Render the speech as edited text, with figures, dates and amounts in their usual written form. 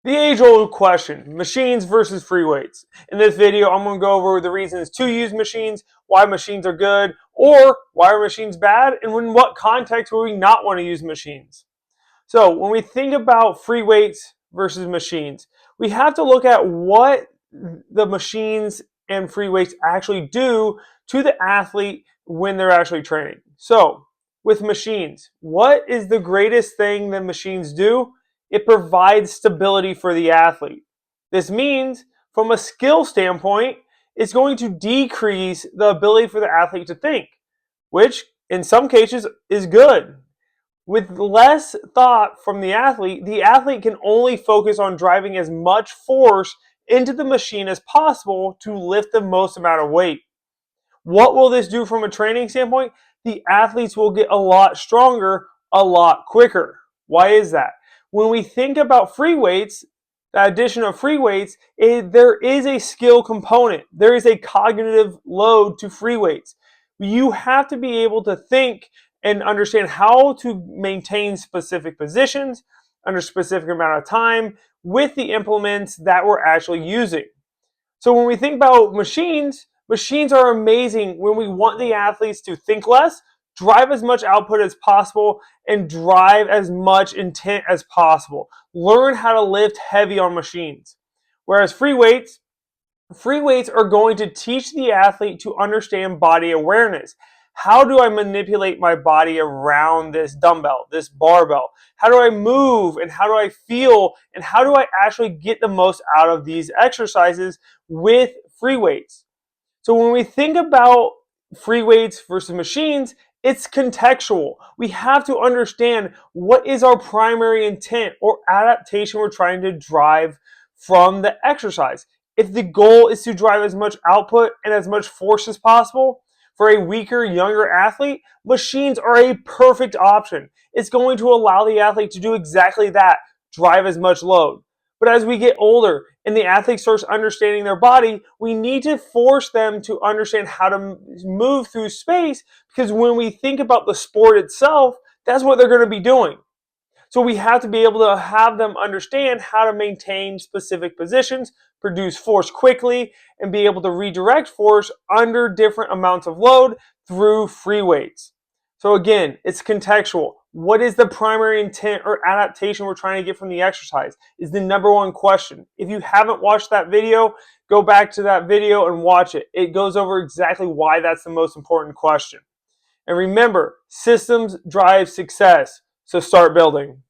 The age-old question, machines versus free weights. In this video, I'm going to go over the reasons to use machines, why machines are good, or why are machines bad, and in what context will we not want to use machines. So when we think about free weights versus machines, we have to look at what the machines and free weights actually do to the athlete when they're actually training. So with machines, what is the greatest thing that machines do? It provides stability for the athlete. This means, from a skill standpoint, it's going to decrease the ability for the athlete to think, which in some cases is good. With less thought from the athlete can only focus on driving as much force into the machine as possible to lift the most amount of weight. What will this do from a training standpoint? The athletes will get a lot stronger a lot quicker. Why is that? When we think about free weights, the addition of free weights, there is a skill component. There is a cognitive load to free weights. You have to be able to think and understand how to maintain specific positions under a specific amount of time with the implements that we're actually using. So when we think about machines, machines are amazing when we want the athletes to think less, drive as much output as possible, and drive as much intent as possible. Learn how to lift heavy on machines. Whereas free weights are going to teach the athlete to understand body awareness. How do I manipulate my body around this dumbbell, this barbell? How do I move and how do I feel and how do I actually get the most out of these exercises with free weights? So when we think about free weights versus machines, it's contextual. We have to understand what is our primary intent or adaptation we're trying to drive from the exercise. If the goal is to drive as much output and as much force as possible for a weaker, younger athlete, machines are a perfect option. It's going to allow the athlete to do exactly that, drive as much load. But as we get older and the athlete starts understanding their body, we need to force them to understand how to move through space, because when we think about the sport itself, that's what they're going to be doing. So we have to be able to have them understand how to maintain specific positions, produce force quickly, and be able to redirect force under different amounts of load through free weights. So again, it's contextual. What is the primary intent or adaptation we're trying to get from the exercise is the number one question. If you haven't watched that video, go back to that video and watch it. It goes over exactly why that's the most important question. And remember, systems drive success, so start building.